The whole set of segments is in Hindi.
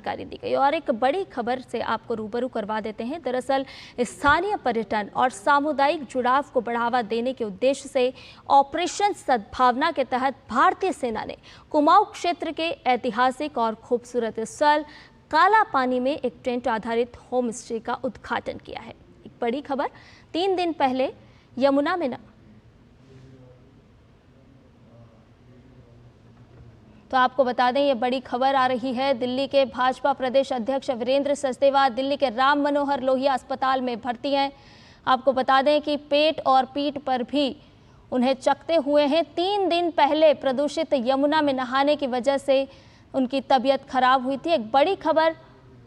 जानकारी दी गई। और एक बड़ी खबर से आपको रूबरू करवा देते हैं। दरअसल स्थानीय पर्यटन और सामुदायिक जुड़ाव को बढ़ावा देने के उद्देश्य से ऑपरेशन सद्भावना के तहत भारतीय सेना ने कुमाऊं क्षेत्र के ऐतिहासिक और खूबसूरत स्थल काला पानी में एक टेंट आधारित होम स्टे का उद्घाटन किया है। एक बड़ी खबर, 3 दिन पहले यमुना में तो आपको बता दें, ये बड़ी खबर आ रही है। दिल्ली के भाजपा प्रदेश अध्यक्ष वीरेंद्र सचदेवा दिल्ली के राम मनोहर लोहिया अस्पताल में भर्ती हैं। आपको बता दें कि पेट और पीठ पर भी उन्हें चकते हुए हैं। 3 दिन पहले प्रदूषित यमुना में नहाने की वजह से उनकी तबीयत खराब हुई थी। एक बड़ी खबर,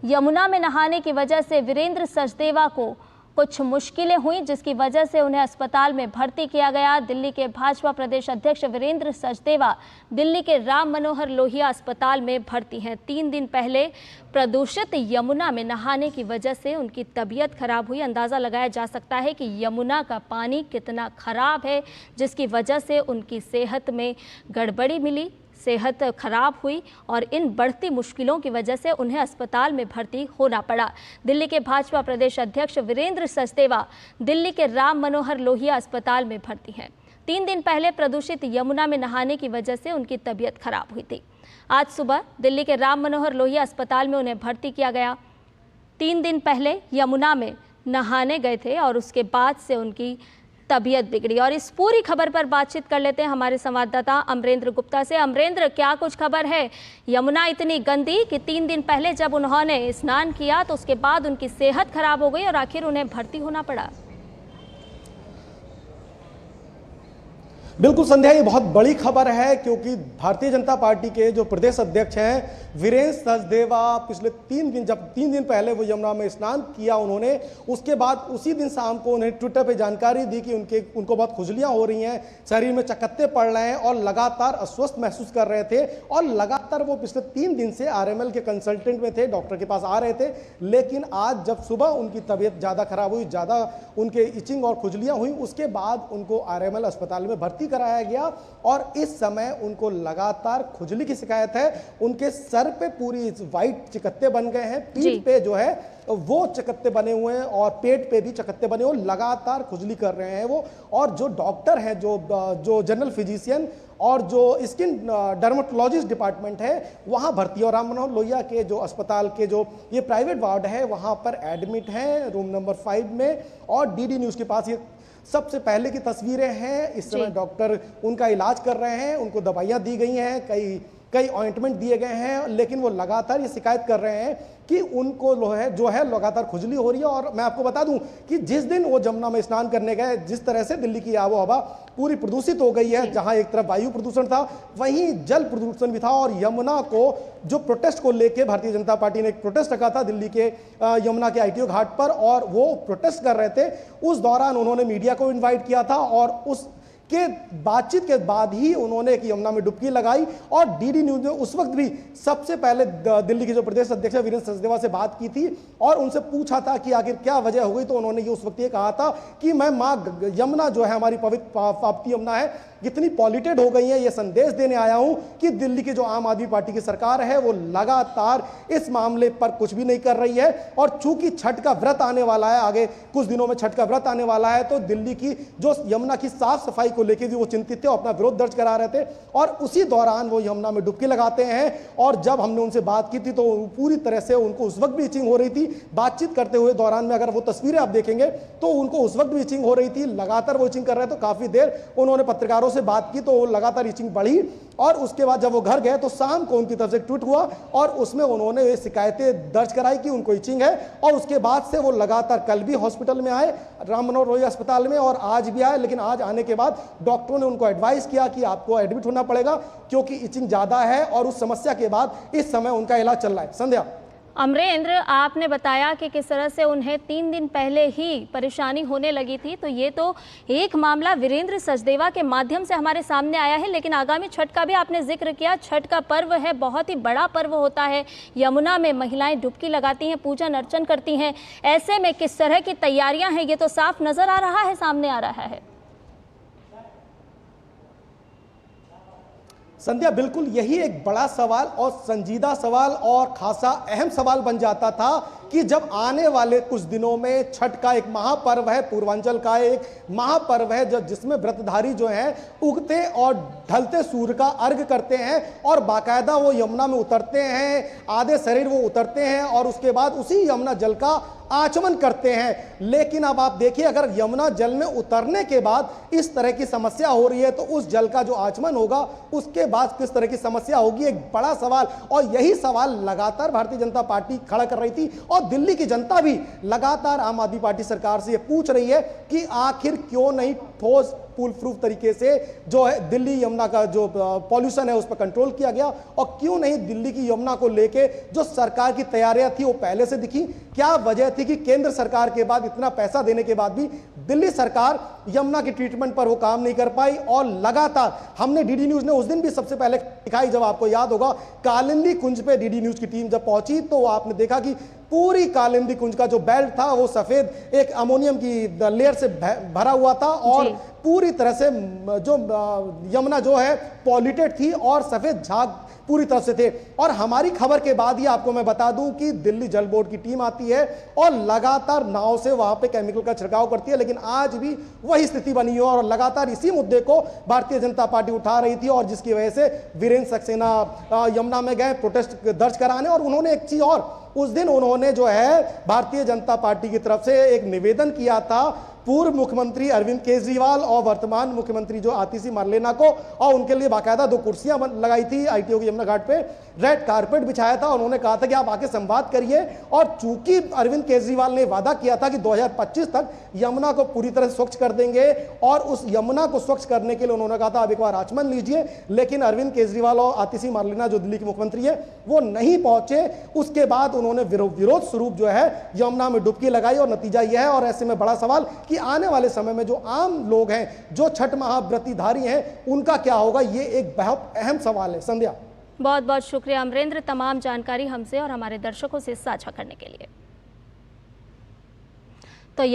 यमुना में नहाने की वजह से वीरेंद्र सचदेवा को कुछ मुश्किलें हुई, जिसकी वजह से उन्हें अस्पताल में भर्ती किया गया। दिल्ली के भाजपा प्रदेश अध्यक्ष वीरेंद्र सचदेवा दिल्ली के राम मनोहर लोहिया अस्पताल में भर्ती हैं। 3 दिन पहले प्रदूषित यमुना में नहाने की वजह से उनकी तबीयत खराब हुई। अंदाज़ा लगाया जा सकता है कि यमुना का पानी कितना खराब है, जिसकी वजह से उनकी सेहत में गड़बड़ी मिली, सेहत खराब हुई और इन बढ़ती मुश्किलों की वजह से उन्हें अस्पताल में भर्ती होना पड़ा। दिल्ली के भाजपा प्रदेश अध्यक्ष वीरेंद्र सचदेवा दिल्ली के राम मनोहर लोहिया अस्पताल में भर्ती हैं। 3 दिन पहले प्रदूषित यमुना में नहाने की वजह से उनकी तबीयत खराब हुई थी। आज सुबह दिल्ली के राम मनोहर लोहिया अस्पताल में उन्हें भर्ती किया गया। 3 दिन पहले यमुना में नहाने गए थे और उसके बाद से उनकी तबीयत बिगड़ी। और इस पूरी खबर पर बातचीत कर लेते हैं हमारे संवाददाता अमरेंद्र गुप्ता से। अमरेंद्र, क्या कुछ खबर है? यमुना इतनी गंदी कि 3 दिन पहले जब उन्होंने स्नान किया तो उसके बाद उनकी सेहत खराब हो गई और आखिर उन्हें भर्ती होना पड़ा। बिल्कुल संध्या, ये बहुत बड़ी खबर है क्योंकि भारतीय जनता पार्टी के जो प्रदेश अध्यक्ष हैं वीरेंद्र सचदेवा पिछले 3 दिन पहले वो यमुना में स्नान किया उन्होंने, उसके बाद उसी दिन शाम को उन्हें ट्विटर पे जानकारी दी कि उनको बहुत खुजलियां हो रही हैं, शरीर में चकत्ते पड़ रहे हैं और लगातार अस्वस्थ महसूस कर रहे थे। और लगातार वो पिछले 3 दिन से RML के कंसल्टेंट में थे, डॉक्टर के पास आ रहे थे। लेकिन आज जब सुबह उनकी तबीयत ज़्यादा खराब हुई, ज़्यादा उनके इचिंग और खुजलियाँ हुई, उसके बाद उनको RML अस्पताल में भर्ती कराया गया। और इस समय उनको लगातार खुजली की शिकायत है। उनके सर पे पूरी वाइट चकत्ते बन गए हैं, पीठ पे जो है वो चकत्ते बने हुए हैं और पेट पे भी चकत्ते बने हुए, लगातार खुजली कर रहे हैं वो। और जो डॉक्टर हैं, जो जनरल फिजिशियन और जो स्किन डर्मेटोलॉजिस्ट डिपार्टमेंट है वहाँ भर्ती है। और राम मनोहर लोहिया के जो अस्पताल के जो ये प्राइवेट वार्ड है वहाँ पर एडमिट हैं रूम नंबर 5 में। और DD न्यूज़ के पास ये सबसे पहले की तस्वीरें हैं। इस समय डॉक्टर उनका इलाज कर रहे हैं, उनको दवाइयाँ दी गई हैं, कई ऑइंटमेंट दिए गए हैं। लेकिन वो लगातार ये शिकायत कर रहे हैं कि उनको जो है लगातार खुजली हो रही है। और मैं आपको बता दूं कि जिस दिन वो यमुना में स्नान करने गए, जिस तरह से दिल्ली की आबो हवा पूरी प्रदूषित हो गई है, जहां एक तरफ वायु प्रदूषण था वहीं जल प्रदूषण भी था। और यमुना को जो प्रोटेस्ट को लेके भारतीय जनता पार्टी ने एक प्रोटेस्ट रखा था दिल्ली के यमुना के ITO घाट पर, और वो प्रोटेस्ट कर रहे थे। उस दौरान उन्होंने मीडिया को इन्वाइट किया था और उस के बातचीत के बाद ही उन्होंने एक यमुना में डुबकी लगाई। और DD न्यूज़ ने उस वक्त भी सबसे पहले दिल्ली के जो प्रदेश अध्यक्ष वीरेंद्र सचदेवा से बात की थी और उनसे पूछा था कि आखिर क्या वजह हो गई। तो उन्होंने ये उस वक्त ये कहा था कि मैं माँ यमुना जो है, हमारी पवित्र पापती यमुना है, कितनी पॉल्यूटेड हो गई है, ये संदेश देने आया हूं कि दिल्ली की जो आम आदमी पार्टी की सरकार है वो लगातार इस मामले पर कुछ भी नहीं कर रही है। और चूंकि छठ का व्रत आने वाला है, आगे कुछ दिनों में छठ का व्रत आने वाला है, तो दिल्ली की जो यमुना की साफ सफाई को लेकर भी वो चिंतित थे और अपना विरोध दर्ज करा रहे थे। और उसी दौरान वो यमुना में डुबकी लगाते हैं। और जब हमने उनसे बात की थी तो पूरी तरह से उनको उस वक्त भी इचिंग हो रही थी। बातचीत करते हुए दौरान में अगर वो तस्वीरें आप देखेंगे तो उनको उस वक्त भी इचिंग हो रही थी, लगातार वो इचिंग कर रहे थे। तो काफी देर उन्होंने पत्रकारों से बात की तो लगातार इचिंग बढ़ी। और उसके बाद जब वो घर गए तो शाम को उनकी तरफ से ट्वीट हुआ और उसमें उन्होंने ये शिकायतें दर्ज कराई कि उनको इचिंग है। और उसके बाद से वो लगातार कल भी हॉस्पिटल में आए, राम मनोहर लोहिया अस्पताल में, और आज भी आए। लेकिन आज आने के बाद डॉक्टरों ने उनको एडवाइस किया कि आपको एडमिट होना पड़ेगा क्योंकि इचिंग ज्यादा है। और उस समस्या के बाद इस समय उनका इलाज चल रहा है। संध्या। अमरेंद्र, आपने बताया कि किस तरह से उन्हें 3 दिन पहले ही परेशानी होने लगी थी, तो ये तो एक मामला वीरेंद्र सचदेवा के माध्यम से हमारे सामने आया है। लेकिन आगामी छठ का भी आपने जिक्र किया। छठ का पर्व है, बहुत ही बड़ा पर्व होता है। यमुना में महिलाएं डुबकी लगाती हैं, पूजन अर्चन करती हैं। ऐसे में किस तरह की तैयारियां हैं ये तो साफ नजर आ रहा है, सामने आ रहा है। संध्या, बिल्कुल यही एक बड़ा सवाल और संजीदा सवाल और खासा अहम सवाल बन जाता था कि जब आने वाले कुछ दिनों में छठ का एक महापर्व है, पूर्वांचल का एक महापर्व है, जिसमें व्रतधारी जो हैं उगते और ढलते सूर्य का अर्घ करते हैं और बाकायदा वो यमुना में उतरते हैं, आधे शरीर वो उतरते हैं और उसके बाद उसी यमुना जल का आचमन करते हैं। लेकिन अब आप देखिए, अगर यमुना जल में उतरने के बाद इस तरह की समस्या हो रही है तो उस जल का जो आचमन होगा उसके बाद किस तरह की समस्या होगी, एक बड़ा सवाल। और यही सवाल लगातार भारतीय जनता पार्टी खड़ा कर रही थी और दिल्ली की जनता भी लगातार आम आदमी पार्टी सरकार से ये पूछ रही है कि आखिर क्यों नहीं ठोस फुल प्रूफ तरीके से जो है दिल्ली यमुना का जो पॉल्यूशन है उस पर कंट्रोल किया गया, और क्यों नहीं दिल्ली की यमुना को लेके जो सरकार की तैयारियां थी वो पहले से दिखी। क्या वजह थी कि केंद्र सरकार के बाद इतना पैसा देने के बाद भी दिल्ली सरकार यमुना की ट्रीटमेंट पर वो काम नहीं कर पाई। और लगातार हमने डीडी न्यूज ने उस दिन भी सबसे पहले दिखाई, जब आपको याद होगा कालिंदी कुंज पे डीडी न्यूज की टीम जब पहुंची तो आपने देखा कि पूरी कालिंदी कुंज का जो बेल्ट था वो सफेद एक अमोनियम की लेयर से भरा हुआ था और पूरी तरह से जो यमुना जो है पॉल्यूटेड थी और सफेद झाग पूरी तरह से थे। और हमारी खबर के बाद ही आपको मैं बता दूं कि दिल्ली जल बोर्ड की टीम आती है और लगातार नाव से वहां पे केमिकल का छिड़काव करती है, लेकिन आज भी वही स्थिति बनी है और लगातार इसी मुद्दे को भारतीय जनता पार्टी उठा रही थी और जिसकी वजह से वीरेंद्र सक्सेना यमुना में गए प्रोटेस्ट दर्ज कराने। और उन्होंने एक चीज और, उस दिन उन्होंने जो है भारतीय जनता पार्टी की तरफ से एक निवेदन किया था पूर्व मुख्यमंत्री अरविंद केजरीवाल और वर्तमान मुख्यमंत्री जो आतिशी मार्लेना को, और उनके लिए बाकायदा 2 कुर्सियां लगाई थी आईटीओ की यमुना घाट पे, रेड कारपेट बिछाया था। उन्होंने कहा था कि आप आके संवाद करिए। और चूंकि अरविंद केजरीवाल ने वादा किया था कि 2025 तक यमुना को पूरी तरह से स्वच्छ कर देंगे और उस यमुना को स्वच्छ करने के लिए उन्होंने कहा था आप एक बार आचमन लीजिए, लेकिन अरविंद केजरीवाल और आतिशी मार्लेना जो दिल्ली के मुख्यमंत्री है वो नहीं पहुंचे। उसके बाद उन्होंने विरोध स्वरूप जो है यमुना में डुबकी लगाई और नतीजा यह है। और ऐसे में बड़ा सवाल कि आने वाले समय में जो आम लोग हैं, जो छठ महाव्रतीधारी हैं, उनका क्या होगा, ये एक बहुत अहम सवाल है। संध्या, बहुत बहुत शुक्रिया अमरेंद्र, तमाम जानकारी हमसे और हमारे दर्शकों से साझा करने के लिए।